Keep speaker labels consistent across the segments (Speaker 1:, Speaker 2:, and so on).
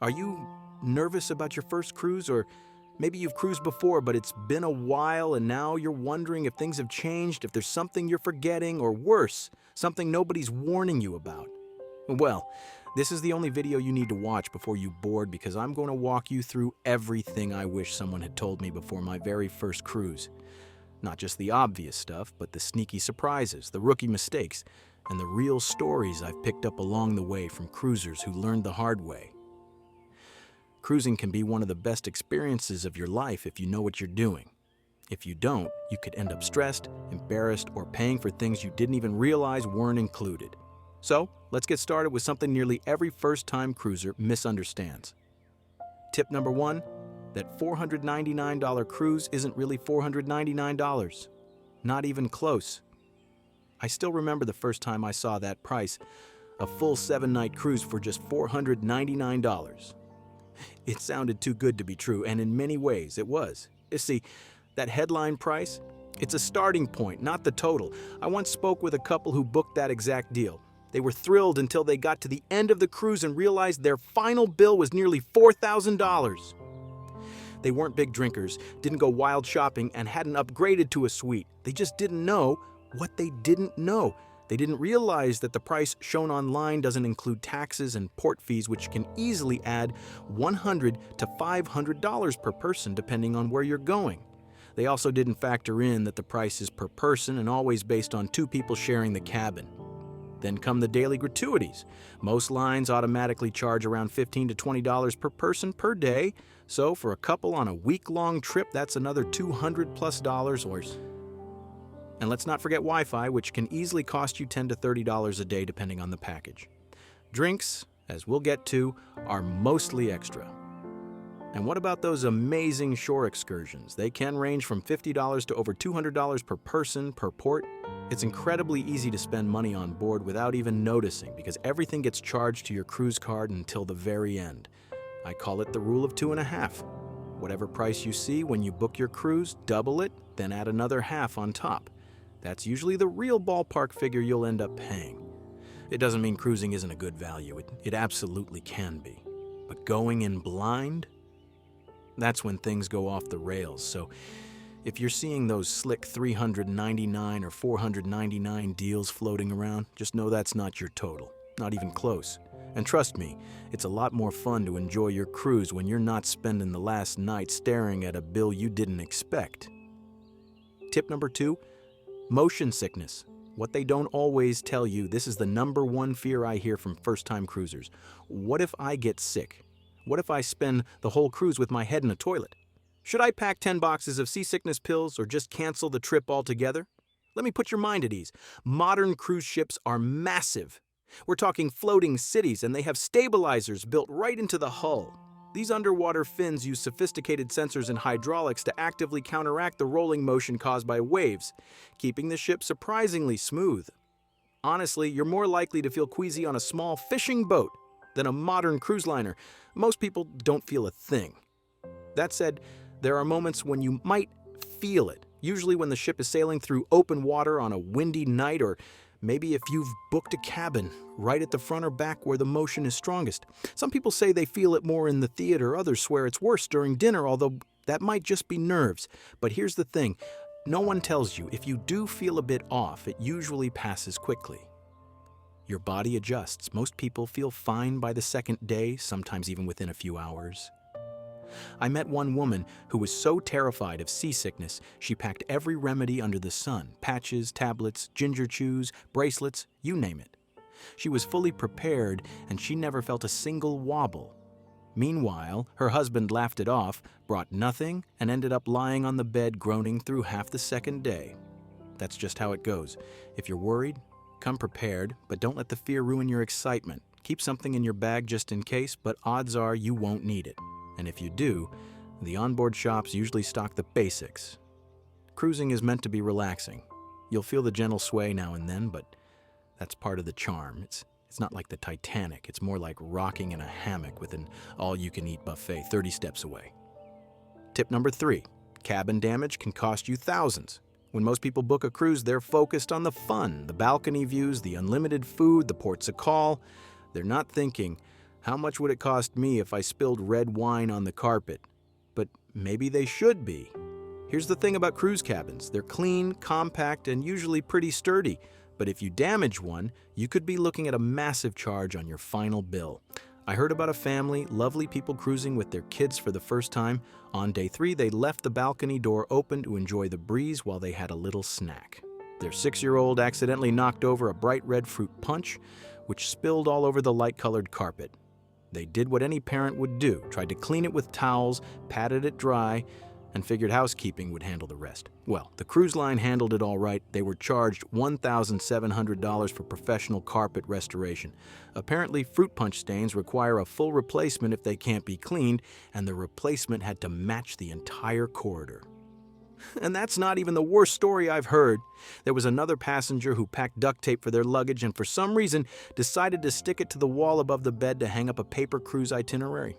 Speaker 1: Are you nervous about your first cruise, or maybe you've cruised before but it's been a while and now you're wondering if things have changed, if there's something you're forgetting, or worse, something nobody's warning you about? Well, this is the only video you need to watch before you board, because I'm going to walk you through everything I wish someone had told me before my very first cruise. Not just the obvious stuff, but the sneaky surprises, the rookie mistakes, and the real stories I've picked up along the way from cruisers who learned the hard way. Cruising can be one of the best experiences of your life if you know what you're doing. If you don't, you could end up stressed, embarrassed, or paying for things you didn't even realize weren't included. So, let's get started with something nearly every first-time cruiser misunderstands. Tip number 1, that $499 cruise isn't really $499. Not even close. I still remember the first time I saw that price, a full 7-night cruise for just $499. It sounded too good to be true, and in many ways it was. You see, that headline price, it's a starting point, not the total. I once spoke with a couple who booked that exact deal. They were thrilled until they got to the end of the cruise and realized their final bill was nearly $4,000. They weren't big drinkers, didn't go wild shopping, and hadn't upgraded to a suite. They just didn't know what they didn't know. They didn't realize that the price shown online doesn't include taxes and port fees, which can easily add $100 to $500 per person depending on where you're going. They also didn't factor in that the price is per person and always based on 2 people sharing the cabin. Then come the daily gratuities. Most lines automatically charge around $15 to $20 per person per day, so for a couple on a week-long trip, that's another $200+ or... And let's not forget Wi-Fi, which can easily cost you $10 to $30 a day depending on the package. Drinks, as we'll get to, are mostly extra. And what about those amazing shore excursions? They can range from $50 to over $200 per person per port. It's incredibly easy to spend money on board without even noticing, because everything gets charged to your cruise card until the very end. I call it the rule of 2.5. Whatever price you see when you book your cruise, double it, then add another half on top. That's usually the real ballpark figure you'll end up paying. It doesn't mean cruising isn't a good value. It absolutely can be. But going in blind? That's when things go off the rails. So if you're seeing those slick $399 or $499 deals floating around, just know that's not your total. Not even close. And trust me, it's a lot more fun to enjoy your cruise when you're not spending the last night staring at a bill you didn't expect. Tip number 2, motion sickness. What they don't always tell you, this is the number one fear I hear from first-time cruisers. What if I get sick? What if I spend the whole cruise with my head in a toilet? Should I pack 10 boxes of seasickness pills or just cancel the trip altogether? Let me put your mind at ease. Modern cruise ships are massive. We're talking floating cities, and they have stabilizers built right into the hull. These underwater fins use sophisticated sensors and hydraulics to actively counteract the rolling motion caused by waves, keeping the ship surprisingly smooth. Honestly, you're more likely to feel queasy on a small fishing boat than a modern cruise liner. Most people don't feel a thing. That said, there are moments when you might feel it, usually when the ship is sailing through open water on a windy night, or maybe if you've booked a cabin right at the front or back where the motion is strongest. Some people say they feel it more in the theater, others swear it's worse during dinner, although that might just be nerves. But here's the thing, no one tells you if you do feel a bit off, it usually passes quickly. Your body adjusts. Most people feel fine by the second day, sometimes even within a few hours. I met one woman who was so terrified of seasickness, she packed every remedy under the sun: patches, tablets, ginger chews, bracelets, you name it. She was fully prepared, and she never felt a single wobble. Meanwhile, her husband laughed it off, brought nothing, and ended up lying on the bed groaning through half the second day. That's just how it goes. If you're worried, come prepared, but don't let the fear ruin your excitement. Keep something in your bag just in case, but odds are you won't need it. And if you do, the onboard shops usually stock the basics. Cruising is meant to be relaxing. You'll feel the gentle sway now and then, but that's part of the charm. It's not like the Titanic. It's more like rocking in a hammock with an all-you-can-eat buffet 30 steps away. Tip number 3, cabin damage can cost you thousands. When most people book a cruise, they're focused on the fun, the balcony views, the unlimited food, the ports of call. They're not thinking, How much would it cost me if I spilled red wine on the carpet? But maybe they should be. Here's the thing about cruise cabins. They're clean, compact, and usually pretty sturdy. But if you damage one, you could be looking at a massive charge on your final bill. I heard about a family, lovely people cruising with their kids for the first time. On day 3, they left the balcony door open to enjoy the breeze while they had a little snack. Their 6-year-old accidentally knocked over a bright red fruit punch, which spilled all over the light-colored carpet. They did what any parent would do, tried to clean it with towels, patted it dry, and figured housekeeping would handle the rest. Well, the cruise line handled it all right. They were charged $1,700 for professional carpet restoration. Apparently, fruit punch stains require a full replacement if they can't be cleaned, and the replacement had to match the entire corridor. And that's not even the worst story I've heard. There was another passenger who packed duct tape for their luggage and for some reason decided to stick it to the wall above the bed to hang up a paper cruise itinerary.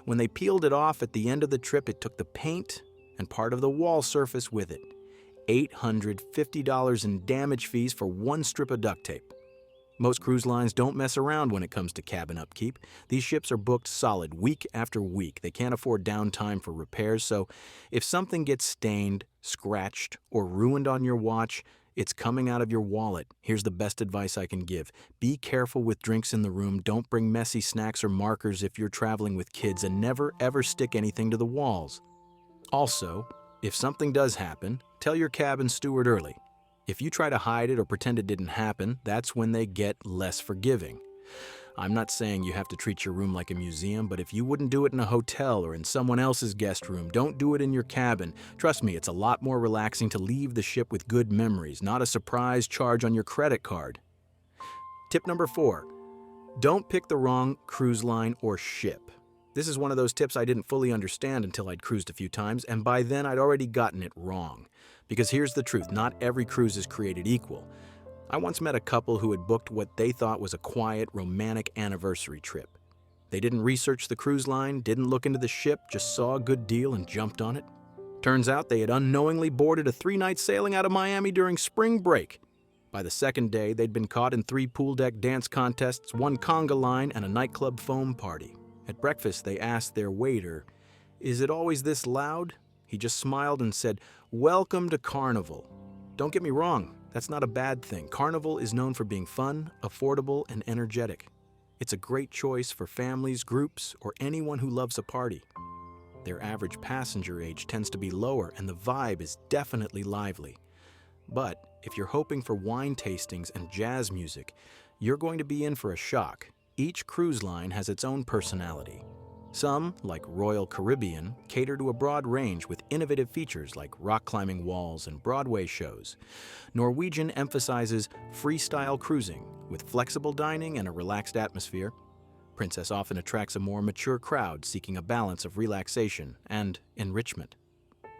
Speaker 1: When they peeled it off at the end of the trip, it took the paint and part of the wall surface with it. $850 in damage fees for one strip of duct tape. Most cruise lines don't mess around when it comes to cabin upkeep. These ships are booked solid week after week. They can't afford downtime for repairs, so if something gets stained, scratched, or ruined on your watch, it's coming out of your wallet. Here's the best advice I can give. Be careful with drinks in the room. Don't bring messy snacks or markers if you're traveling with kids, and never ever stick anything to the walls. Also, if something does happen, tell your cabin steward early. If you try to hide it or pretend it didn't happen, that's when they get less forgiving. I'm not saying you have to treat your room like a museum, but if you wouldn't do it in a hotel or in someone else's guest room, don't do it in your cabin. Trust me, it's a lot more relaxing to leave the ship with good memories, not a surprise charge on your credit card. Tip number 4, don't pick the wrong cruise line or ship. This is one of those tips I didn't fully understand until I'd cruised a few times, and by then I'd already gotten it wrong. Because here's the truth, not every cruise is created equal. I once met a couple who had booked what they thought was a quiet, romantic anniversary trip. They didn't research the cruise line, didn't look into the ship, just saw a good deal and jumped on it. Turns out they had unknowingly boarded a 3-night sailing out of Miami during spring break. By the second day, they'd been caught in 3 pool deck dance contests, 1 conga line, and a nightclub foam party. At breakfast, they asked their waiter, "Is it always this loud?" He just smiled and said, "Welcome to Carnival." Don't get me wrong, that's not a bad thing. Carnival is known for being fun, affordable, and energetic. It's a great choice for families, groups, or anyone who loves a party. Their average passenger age tends to be lower, and the vibe is definitely lively. But if you're hoping for wine tastings and jazz music, you're going to be in for a shock. Each cruise line has its own personality. Some, like Royal Caribbean, cater to a broad range with innovative features like rock climbing walls and Broadway shows. Norwegian emphasizes freestyle cruising with flexible dining and a relaxed atmosphere. Princess often attracts a more mature crowd seeking a balance of relaxation and enrichment.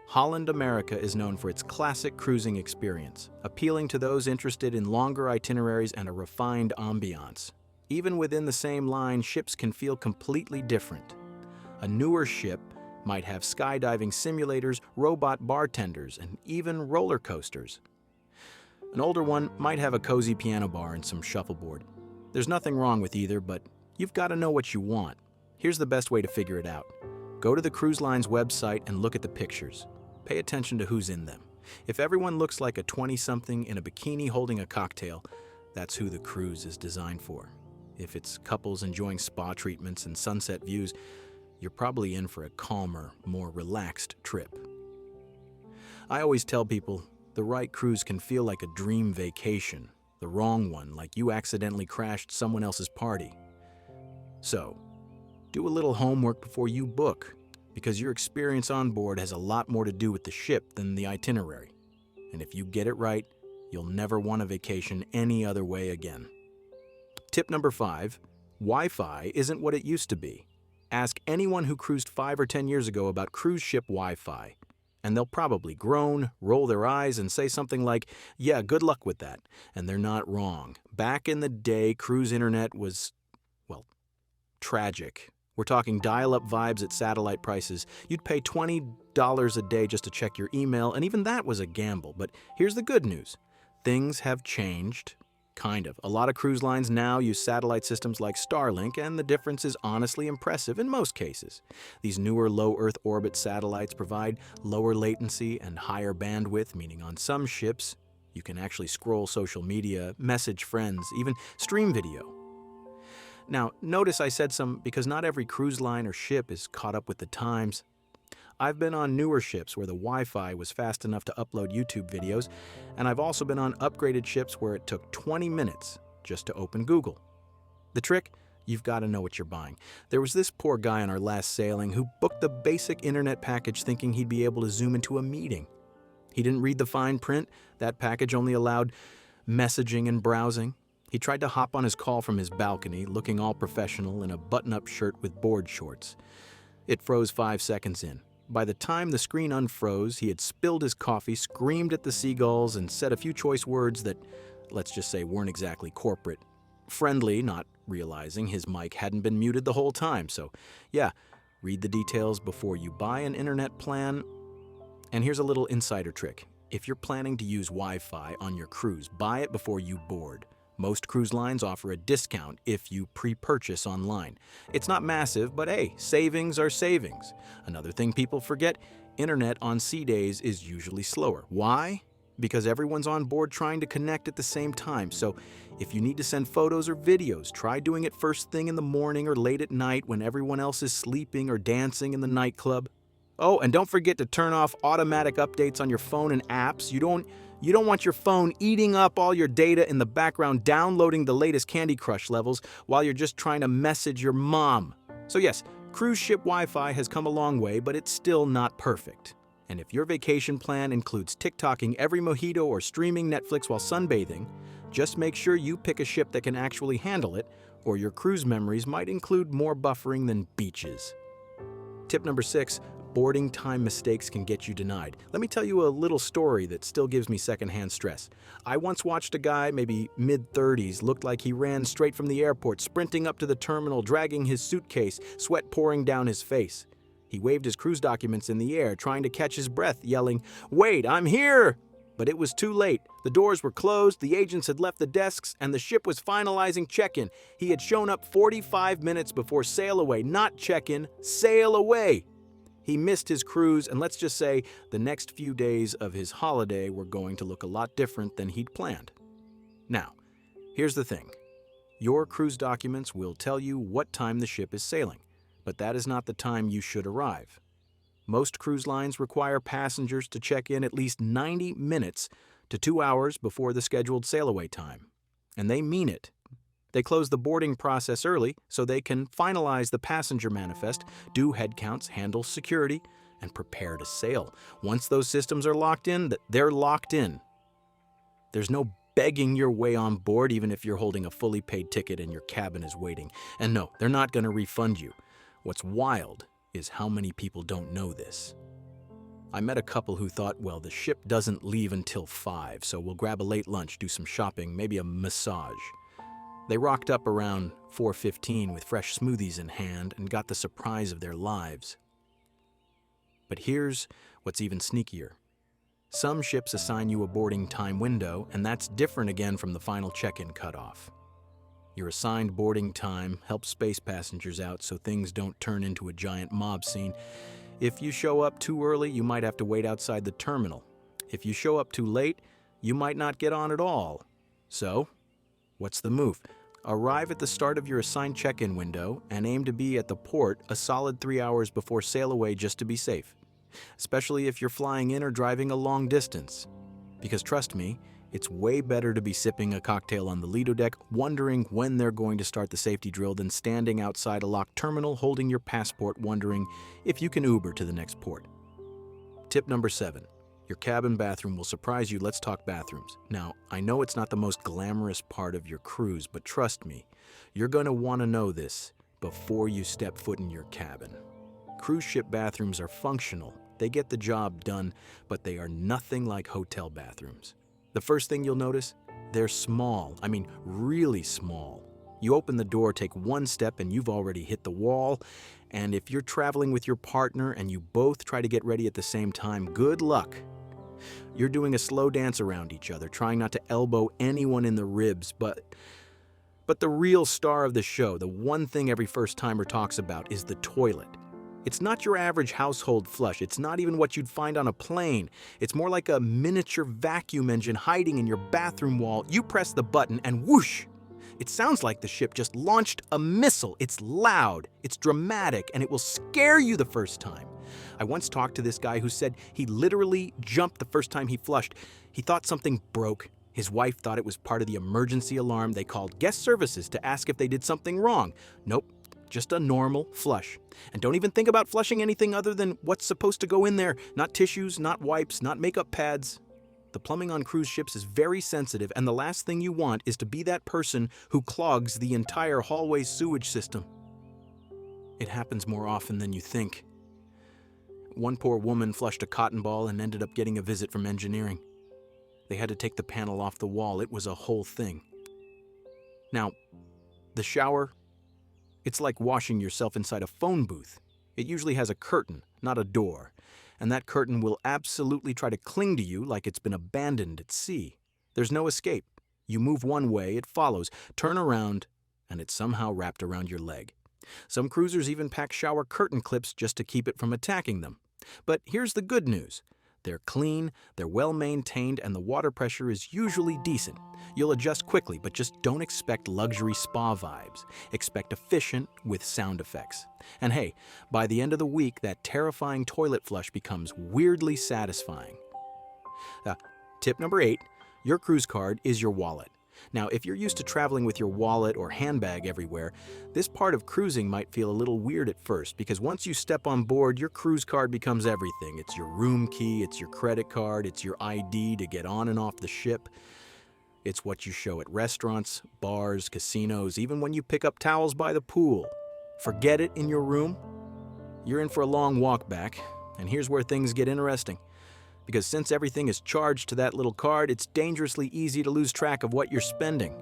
Speaker 1: Holland America is known for its classic cruising experience, appealing to those interested in longer itineraries and a refined ambiance. Even within the same line, ships can feel completely different. A newer ship might have skydiving simulators, robot bartenders, and even roller coasters. An older one might have a cozy piano bar and some shuffleboard. There's nothing wrong with either, but you've got to know what you want. Here's the best way to figure it out. Go to the cruise line's website and look at the pictures. Pay attention to who's in them. If everyone looks like a 20-something in a bikini holding a cocktail, that's who the cruise is designed for. If it's couples enjoying spa treatments and sunset views, you're probably in for a calmer, more relaxed trip. I always tell people the right cruise can feel like a dream vacation, the wrong one like you accidentally crashed someone else's party. So, do a little homework before you book, because your experience on board has a lot more to do with the ship than the itinerary. And if you get it right, you'll never want a vacation any other way again. Tip number 5, Wi-Fi isn't what it used to be. Ask anyone who cruised 5 or 10 years ago about cruise ship Wi-Fi, and they'll probably groan, roll their eyes, and say something like, "Yeah, good luck with that." And they're not wrong. Back in the day, cruise internet was, well, tragic. We're talking dial-up vibes at satellite prices. You'd pay $20 a day just to check your email, and even that was a gamble. But here's the good news. Things have changed Kind of. A lot of cruise lines now use satellite systems like Starlink, and the difference is honestly impressive in most cases. These newer low Earth orbit satellites provide lower latency and higher bandwidth, meaning on some ships, you can actually scroll social media, message friends, even stream video. Now, notice I said some because not every cruise line or ship is caught up with the times. I've been on newer ships where the Wi-Fi was fast enough to upload YouTube videos, and I've also been on upgraded ships where it took 20 minutes just to open Google. The trick? You've got to know what you're buying. There was this poor guy on our last sailing who booked the basic internet package thinking he'd be able to zoom into a meeting. He didn't read the fine print. That package only allowed messaging and browsing. He tried to hop on his call from his balcony, looking all professional in a button-up shirt with board shorts. It froze 5 seconds in. By the time the screen unfroze, he had spilled his coffee, screamed at the seagulls, and said a few choice words that, let's just say, weren't exactly corporate. Friendly, not realizing his mic hadn't been muted the whole time. So, yeah, read the details before you buy an internet plan. And here's a little insider trick. If you're planning to use Wi-Fi on your cruise, buy it before you board. Most cruise lines offer a discount if you pre-purchase online. It's not massive, but hey, savings are savings. Another thing people forget, internet on sea days is usually slower. Why? Because everyone's on board trying to connect at the same time. So if you need to send photos or videos, try doing it first thing in the morning or late at night when everyone else is sleeping or dancing in the nightclub. Oh, and don't forget to turn off automatic updates on your phone and apps. You don't want your phone eating up all your data in the background, downloading the latest Candy Crush levels while you're just trying to message your mom. So yes, cruise ship Wi-Fi has come a long way, but it's still not perfect. And if your vacation plan includes TikToking every mojito or streaming Netflix while sunbathing, just make sure you pick a ship that can actually handle it, or your cruise memories might include more buffering than beaches. Tip number 6. Boarding time mistakes can get you denied. Let me tell you a little story that still gives me secondhand stress. I once watched a guy, maybe mid-30s, looked like he ran straight from the airport, sprinting up to the terminal, dragging his suitcase, sweat pouring down his face. He waved his cruise documents in the air, trying to catch his breath, yelling, "Wait, I'm here!" But it was too late. The doors were closed, the agents had left the desks, and the ship was finalizing check-in. He had shown up 45 minutes before sail away, not check-in, sail away. He missed his cruise, and let's just say the next few days of his holiday were going to look a lot different than he'd planned. Now, here's the thing. Your cruise documents will tell you what time the ship is sailing, but that is not the time you should arrive. Most cruise lines require passengers to check in at least 90 minutes to 2 hours before the scheduled sail-away time. And they mean it. They close the boarding process early so they can finalize the passenger manifest, do head counts, handle security, and prepare to sail. Once those systems are locked in, they're locked in. There's no begging your way on board even if you're holding a fully paid ticket and your cabin is waiting. And no, they're not going to refund you. What's wild is how many people don't know this. I met a couple who thought, well, the ship doesn't leave until 5, so we'll grab a late lunch, do some shopping, maybe a massage. They rocked up around 4:15 with fresh smoothies in hand and got the surprise of their lives. But here's what's even sneakier. Some ships assign you a boarding time window, and that's different again from the final check-in cutoff. Your assigned boarding time helps space passengers out so things don't turn into a giant mob scene. If you show up too early, you might have to wait outside the terminal. If you show up too late, you might not get on at all. So, what's the move? Arrive at the start of your assigned check-in window and aim to be at the port a solid 3 hours before sail away just to be safe. Especially if you're flying in or driving a long distance. Because trust me, it's way better to be sipping a cocktail on the Lido deck, wondering when they're going to start the safety drill than standing outside a locked terminal holding your passport wondering if you can Uber to the next port. Tip number 7. Your cabin bathroom will surprise you. Let's talk bathrooms. Now, I know it's not the most glamorous part of your cruise, but trust me, you're going to want to know this before you step foot in your cabin. Cruise ship bathrooms are functional. They get the job done, but they are nothing like hotel bathrooms. The first thing you'll notice, they're small. I mean, really small. You open the door, take one step, and you've already hit the wall. And if you're traveling with your partner and you both try to get ready at the same time, good luck. You're doing a slow dance around each other, trying not to elbow anyone in the ribs, but the real star of the show, the one thing every first-timer talks about, is the toilet. It's not your average household flush. It's not even what you'd find on a plane. It's more like a miniature vacuum engine hiding in your bathroom wall. You press the button and whoosh! It sounds like the ship just launched a missile. It's loud, it's dramatic, and it will scare you the first time. I once talked to this guy who said he literally jumped the first time he flushed. He thought something broke. His wife thought it was part of the emergency alarm. They called guest services to ask if they did something wrong. Nope, just a normal flush. And don't even think about flushing anything other than what's supposed to go in there. Not tissues, not wipes, not makeup pads. The plumbing on cruise ships is very sensitive, and the last thing you want is to be that person who clogs the entire hallway sewage system. It happens more often than you think. One poor woman flushed a cotton ball and ended up getting a visit from engineering. They had to take the panel off the wall. It was a whole thing. Now, the shower, it's like washing yourself inside a phone booth. It usually has a curtain, not a door. And that curtain will absolutely try to cling to you like it's been abandoned at sea. There's no escape. You move one way, it follows. Turn around, and it's somehow wrapped around your leg. Some cruisers even pack shower curtain clips just to keep it from attacking them. But here's the good news. They're clean, they're well maintained, and the water pressure is usually decent. You'll adjust quickly, but just don't expect luxury spa vibes. Expect efficient with sound effects. And hey, by the end of the week, that terrifying toilet flush becomes weirdly satisfying. Tip number 8, your cruise card is your wallet. Now, if you're used to traveling with your wallet or handbag everywhere, this part of cruising might feel a little weird at first because once you step on board, your cruise card becomes everything. It's your room key, it's your credit card, it's your ID to get on and off the ship. It's what you show at restaurants, bars, casinos, even when you pick up towels by the pool. Forget it in your room? You're in for a long walk back, and here's where things get interesting. Because since everything is charged to that little card, it's dangerously easy to lose track of what you're spending.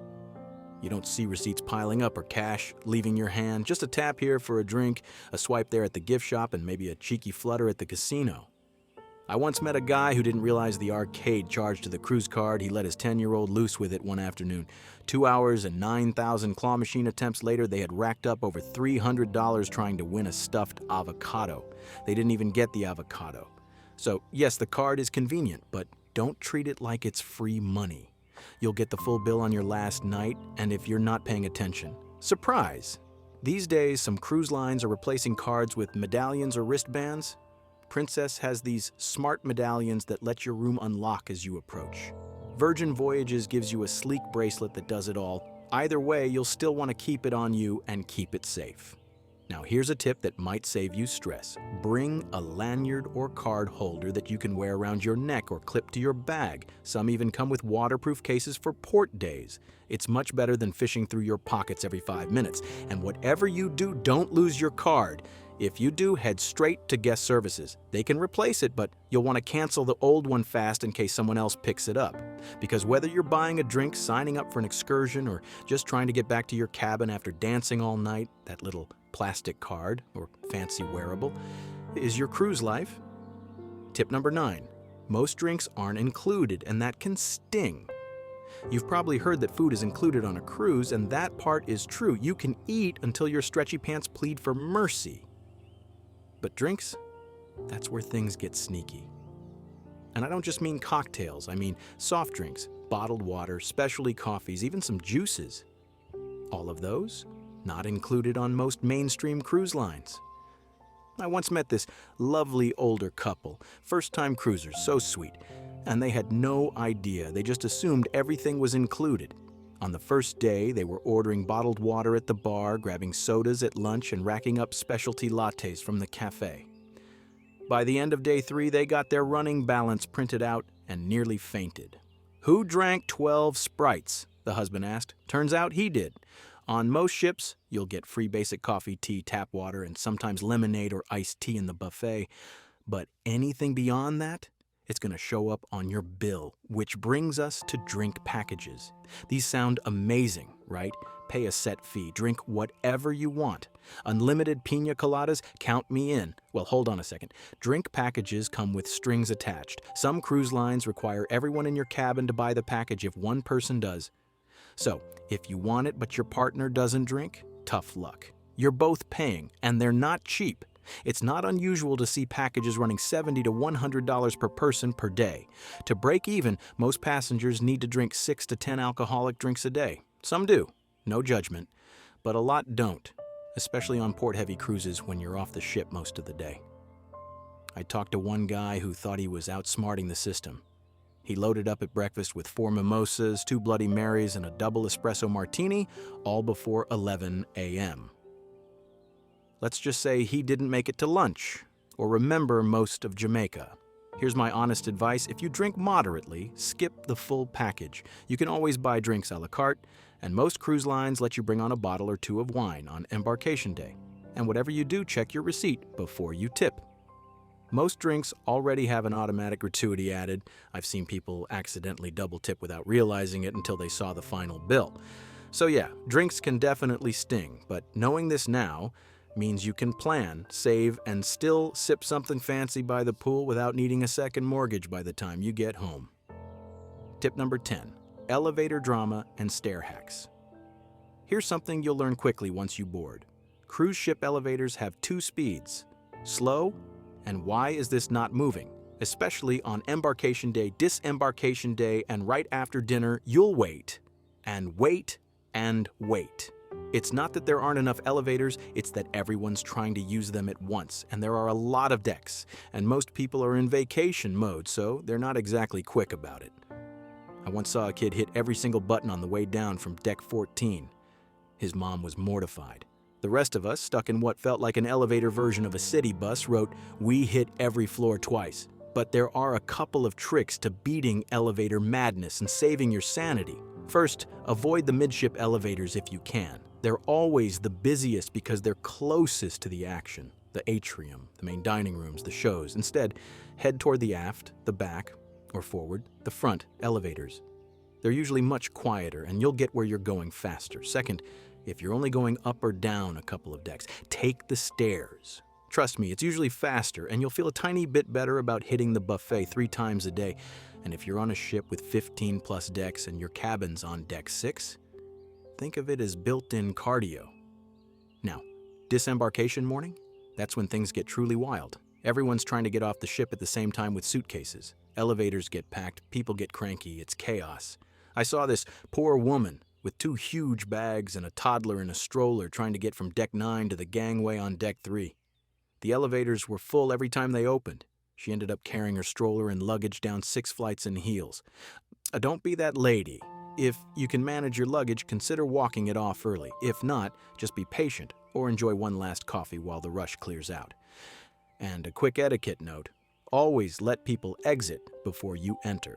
Speaker 1: You don't see receipts piling up or cash leaving your hand, just a tap here for a drink, a swipe there at the gift shop, and maybe a cheeky flutter at the casino. I once met a guy who didn't realize the arcade charged to the cruise card. He let his 10-year-old loose with it one afternoon. 2 hours and 9,000 claw machine attempts later, they had racked up over $300 trying to win a stuffed avocado. They didn't even get the avocado. So, yes, the card is convenient, but don't treat it like it's free money. You'll get the full bill on your last night, and if you're not paying attention, surprise! These days, some cruise lines are replacing cards with medallions or wristbands. Princess has these smart medallions that let your room unlock as you approach. Virgin Voyages gives you a sleek bracelet that does it all. Either way, you'll still want to keep it on you and keep it safe. Now here's a tip that might save you stress. Bring a lanyard or card holder that you can wear around your neck or clip to your bag. Some even come with waterproof cases for port days. It's much better than fishing through your pockets every 5 minutes. And whatever you do, don't lose your card. If you do, head straight to guest services. They can replace it, but you'll want to cancel the old one fast in case someone else picks it up. Because whether you're buying a drink, signing up for an excursion, or just trying to get back to your cabin after dancing all night, that little plastic card or fancy wearable is your cruise life. Tip number 9. Most drinks aren't included, and that can sting. You've probably heard that food is included on a cruise, and that part is true. You can eat until your stretchy pants plead for mercy. But drinks, that's where things get sneaky. And I don't just mean cocktails, I mean soft drinks, bottled water, specialty coffees, even some juices. All of those not included on most mainstream cruise lines. I once met this lovely older couple, first-time cruisers, so sweet, and they had no idea. They just assumed everything was included. On the first day, they were ordering bottled water at the bar, grabbing sodas at lunch, and racking up specialty lattes from the cafe. By the end of day 3, they got their running balance printed out and nearly fainted. "Who drank 12 Sprites?" the husband asked. Turns out he did. On most ships, you'll get free basic coffee, tea, tap water, and sometimes lemonade or iced tea in the buffet. But anything beyond that, It's going to show up on your bill, which brings us to drink packages. These sound amazing, right? Pay a set fee, drink whatever you want. Unlimited pina coladas, count me in. Well, hold on a second. Drink packages come with strings attached. Some cruise lines require everyone in your cabin to buy the package if one person does. So, if you want it but your partner doesn't drink, tough luck. You're both paying, and they're not cheap. It's not unusual to see packages running $70 to $100 per person per day. To break even, most passengers need to drink 6 to 10 alcoholic drinks a day. Some do, no judgment, but a lot don't, especially on port-heavy cruises when you're off the ship most of the day. I talked to one guy who thought he was outsmarting the system. He loaded up at breakfast with 4 mimosas, 2 Bloody Marys, and a double espresso martini, all before 11 a.m. Let's just say he didn't make it to lunch or remember most of Jamaica. Here's my honest advice. If you drink moderately, skip the full package. You can always buy drinks a la carte, and most cruise lines let you bring on a bottle or 2 of wine on embarkation day. And whatever you do, check your receipt before you tip. Most drinks already have an automatic gratuity added. I've seen people accidentally double tip without realizing it until they saw the final bill. So yeah, drinks can definitely sting, but knowing this now means you can plan, save, and still sip something fancy by the pool without needing a second mortgage by the time you get home. Tip number 10, elevator drama and stair hacks. Here's something you'll learn quickly once you board. Cruise ship elevators have 2 speeds, slow, and why is this not moving? Especially on embarkation day, disembarkation day, and right after dinner, you'll wait, and wait, and wait. It's not that there aren't enough elevators, it's that everyone's trying to use them at once, and there are a lot of decks, and most people are in vacation mode, so they're not exactly quick about it. I once saw a kid hit every single button on the way down from deck 14. His mom was mortified. The rest of us, stuck in what felt like an elevator version of a city bus, wrote, "We hit every floor twice." But there are a couple of tricks to beating elevator madness and saving your sanity. First, avoid the midship elevators if you can. They're always the busiest because they're closest to the action, the atrium, the main dining rooms, the shows. Instead, head toward the aft, the back, or forward, the front elevators. They're usually much quieter, and you'll get where you're going faster. Second, if you're only going up or down a couple of decks, take the stairs. Trust me, it's usually faster, and you'll feel a tiny bit better about hitting the buffet 3 times a day. And if you're on a ship with 15 plus decks and your cabin's on deck 6, think of it as built-in cardio. Now, disembarkation morning? That's when things get truly wild. Everyone's trying to get off the ship at the same time with suitcases. Elevators get packed, people get cranky, it's chaos. I saw this poor woman with 2 huge bags and a toddler in a stroller trying to get from deck 9 to the gangway on deck 3. The elevators were full every time they opened. She ended up carrying her stroller and luggage down 6 flights in heels. Don't be that lady. If you can manage your luggage, consider walking it off early. If not, just be patient or enjoy one last coffee while the rush clears out. And a quick etiquette note, always let people exit before you enter.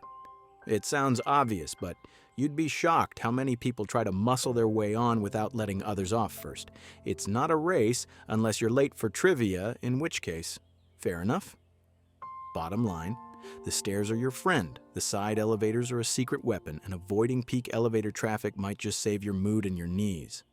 Speaker 1: It sounds obvious, but you'd be shocked how many people try to muscle their way on without letting others off first. It's not a race unless you're late for trivia, in which case, fair enough. Bottom line, the stairs are your friend. The side elevators are a secret weapon, and avoiding peak elevator traffic might just save your mood and your knees.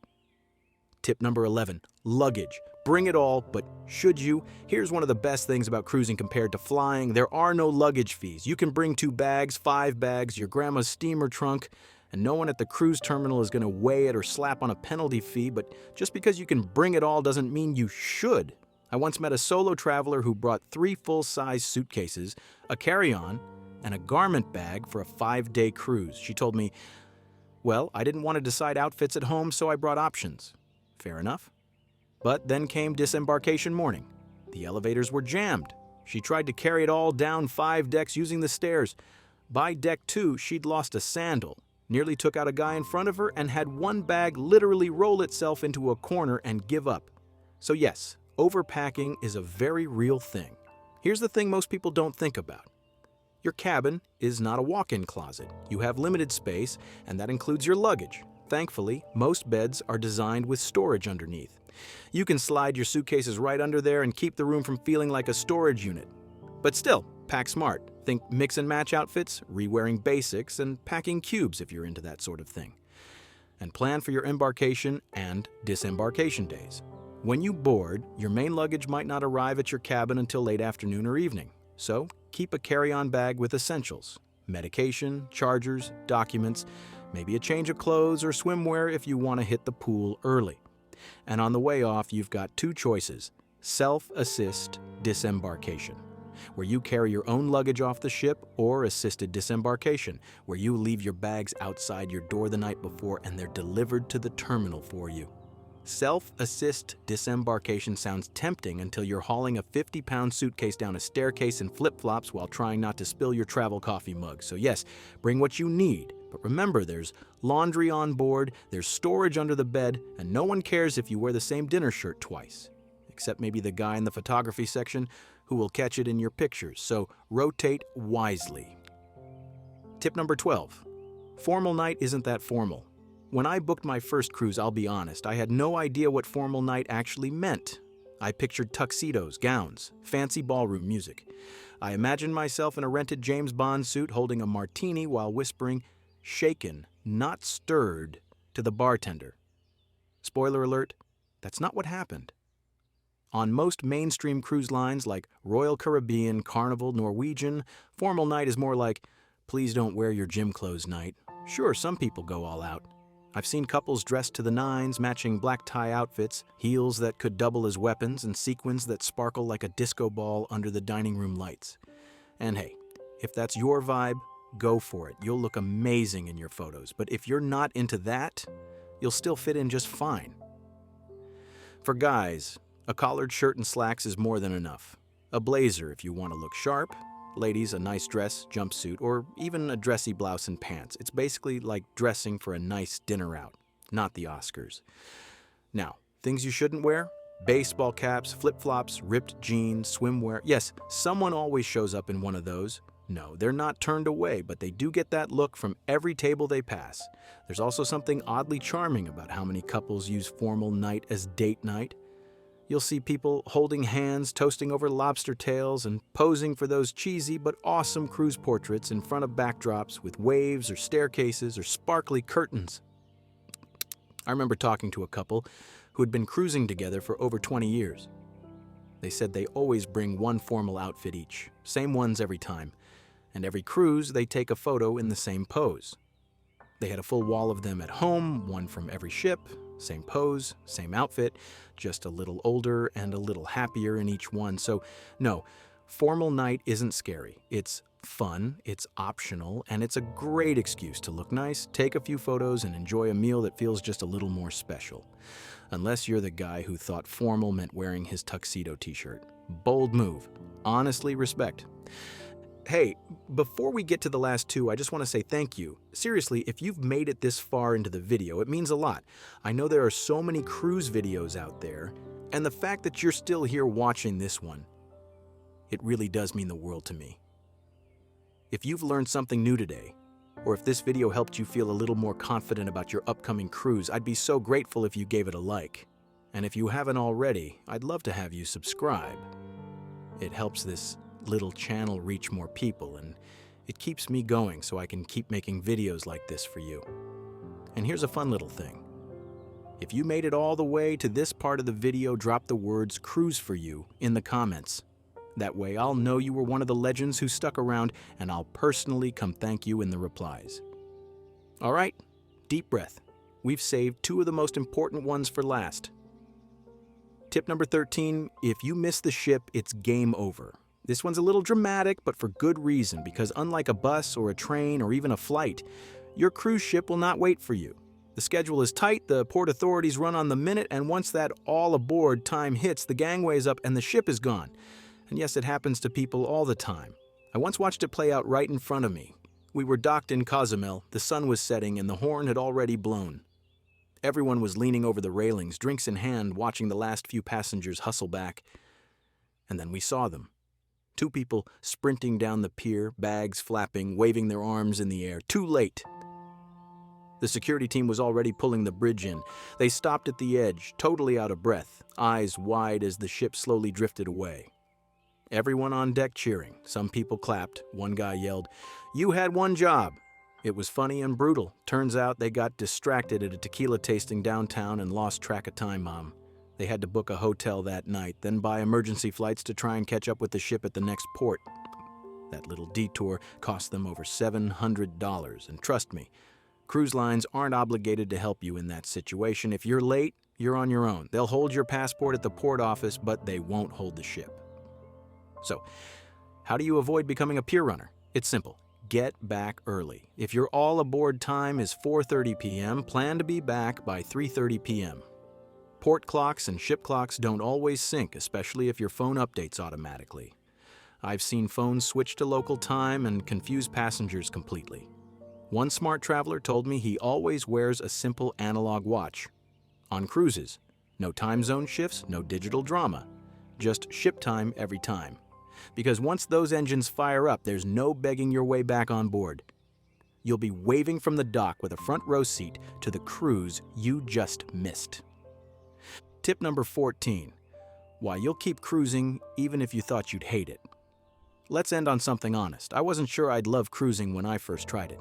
Speaker 1: Tip number 11, luggage. Bring it all, but should you? Here's one of the best things about cruising compared to flying. There are no luggage fees. You can bring 2 bags, 5 bags, your grandma's steamer trunk, and no one at the cruise terminal is going to weigh it or slap on a penalty fee, but just because you can bring it all doesn't mean you should. I once met a solo traveler who brought 3 full-size suitcases, a carry-on, and a garment bag for a 5-day cruise. She told me, "Well, I didn't want to decide outfits at home, so I brought options." Fair enough. But then came disembarkation morning. The elevators were jammed. She tried to carry it all down 5 decks using the stairs. By deck 2, she'd lost a sandal, nearly took out a guy in front of her, and had one bag literally roll itself into a corner and give up. So yes, overpacking is a very real thing. Here's the thing most people don't think about. Your cabin is not a walk-in closet. You have limited space, and that includes your luggage. Thankfully, most beds are designed with storage underneath. You can slide your suitcases right under there and keep the room from feeling like a storage unit. But still, pack smart. Think mix and match outfits, re-wearing basics, and packing cubes if you're into that sort of thing. And plan for your embarkation and disembarkation days. When you board, your main luggage might not arrive at your cabin until late afternoon or evening, so keep a carry-on bag with essentials, medication, chargers, documents, maybe a change of clothes or swimwear if you want to hit the pool early. And on the way off, you've got two choices: self-assist disembarkation, where you carry your own luggage off the ship, or assisted disembarkation, where you leave your bags outside your door the night before and they're delivered to the terminal for you. Self-assist disembarkation sounds tempting until you're hauling a 50-pound suitcase down a staircase in flip-flops while trying not to spill your travel coffee mug. So yes, bring what you need, but remember there's laundry on board, there's storage under the bed, and no one cares if you wear the same dinner shirt twice, except maybe the guy in the photography section who will catch it in your pictures, so rotate wisely. Tip number 12. Formal night isn't that formal. When I booked my first cruise, I'll be honest, I had no idea what formal night actually meant. I pictured tuxedos, gowns, fancy ballroom music. I imagined myself in a rented James Bond suit holding a martini while whispering, "Shaken, not stirred," to the bartender. Spoiler alert, that's not what happened. On most mainstream cruise lines like Royal Caribbean, Carnival, Norwegian, formal night is more like, "Please don't wear your gym clothes night." Sure, some people go all out. I've seen couples dressed to the nines, matching black tie outfits, heels that could double as weapons, and sequins that sparkle like a disco ball under the dining room lights. And hey, if that's your vibe, go for it. You'll look amazing in your photos. But if you're not into that, you'll still fit in just fine. For guys, a collared shirt and slacks is more than enough. A blazer if you want to look sharp. Ladies, a nice dress, jumpsuit, or even a dressy blouse and pants. It's basically like dressing for a nice dinner out, not the Oscars. Now, things you shouldn't wear: baseball caps, flip-flops, ripped jeans, swimwear. Yes, someone always shows up in one of those. No, they're not turned away, but they do get that look from every table they pass. There's also something oddly charming about how many couples use formal night as date night. You'll see people holding hands, toasting over lobster tails, and posing for those cheesy but awesome cruise portraits in front of backdrops with waves or staircases or sparkly curtains. I remember talking to a couple who had been cruising together for over 20 years. They said they always bring one formal outfit each, same ones every time, and every cruise they take a photo in the same pose. They had a full wall of them at home, one from every ship, same pose, same outfit, just a little older and a little happier in each one. So no, formal night isn't scary. It's fun, it's optional, and it's a great excuse to look nice, take a few photos, and enjoy a meal that feels just a little more special. Unless you're the guy who thought formal meant wearing his tuxedo t-shirt. Bold move. Honestly, respect. Hey, before we get to the last two, I just want to say thank you. Seriously, if you've made it this far into the video, it means a lot. I know there are so many cruise videos out there, and the fact that you're still here watching this one, it really does mean the world to me. If you've learned something new today, or if this video helped you feel a little more confident about your upcoming cruise, I'd be so grateful if you gave it a like. And if you haven't already, I'd love to have you subscribe. It helps this little channel reach more people, and it keeps me going so I can keep making videos like this for you. And here's a fun little thing. If you made it all the way to this part of the video, drop the words "cruise for you" in the comments. That way I'll know you were one of the legends who stuck around, and I'll personally come thank you in the replies. All right, deep breath. We've saved two of the most important ones for last. Tip number 13, if you miss the ship, it's game over. This one's a little dramatic, but for good reason, because unlike a bus or a train or even a flight, your cruise ship will not wait for you. The schedule is tight, the port authorities run on the minute, and once that all aboard time hits, the gangway is up and the ship is gone. And yes, it happens to people all the time. I once watched it play out right in front of me. We were docked in Cozumel, the sun was setting, and the horn had already blown. Everyone was leaning over the railings, drinks in hand, watching the last few passengers hustle back. And then we saw them. Two people sprinting down the pier, bags flapping, waving their arms in the air. Too late. The security team was already pulling the bridge in. They stopped at the edge, totally out of breath, eyes wide as the ship slowly drifted away. Everyone on deck cheering. Some people clapped. One guy yelled, "You had one job." It was funny and brutal. Turns out they got distracted at a tequila tasting downtown and lost track of time, Mom. They had to book a hotel that night, then buy emergency flights to try and catch up with the ship at the next port. That little detour cost them over $700, and trust me, cruise lines aren't obligated to help you in that situation. If you're late, you're on your own. They'll hold your passport at the port office, but they won't hold the ship. So, how do you avoid becoming a pier runner? It's simple. Get back early. If your all-aboard time is 4:30 p.m., plan to be back by 3:30 p.m. Port clocks and ship clocks don't always sync, especially if your phone updates automatically. I've seen phones switch to local time and confuse passengers completely. One smart traveler told me he always wears a simple analog watch. On cruises, no time zone shifts, no digital drama. Just ship time every time. Because once those engines fire up, there's no begging your way back on board. You'll be waving from the dock with a front row seat to the cruise you just missed. Tip number 14. Why you'll keep cruising even if you thought you'd hate it. Let's end on something honest. I wasn't sure I'd love cruising when I first tried it.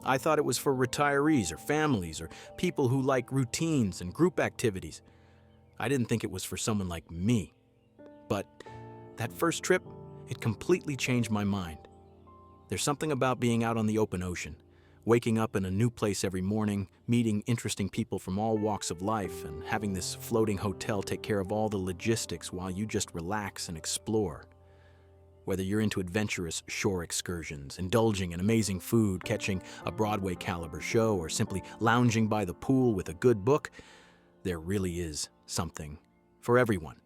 Speaker 1: I thought it was for retirees or families or people who like routines and group activities. I didn't think it was for someone like me. But that first trip, it completely changed my mind. There's something about being out on the open ocean, waking up in a new place every morning, meeting interesting people from all walks of life, and having this floating hotel take care of all the logistics while you just relax and explore. Whether you're into adventurous shore excursions, indulging in amazing food, catching a Broadway-caliber show, or simply lounging by the pool with a good book, there really is something for everyone.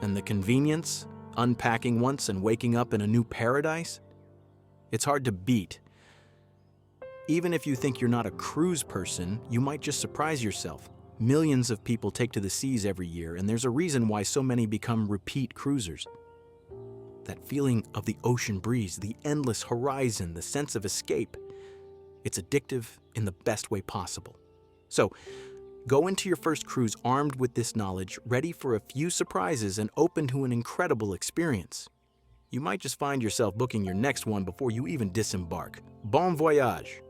Speaker 1: And the convenience, unpacking once and waking up in a new paradise, it's hard to beat. Even if you think you're not a cruise person, you might just surprise yourself. Millions of people take to the seas every year, and there's a reason why so many become repeat cruisers. That feeling of the ocean breeze, the endless horizon, the sense of escape, it's addictive in the best way possible. So, go into your first cruise armed with this knowledge, ready for a few surprises and open to an incredible experience. You might just find yourself booking your next one before you even disembark. Bon voyage!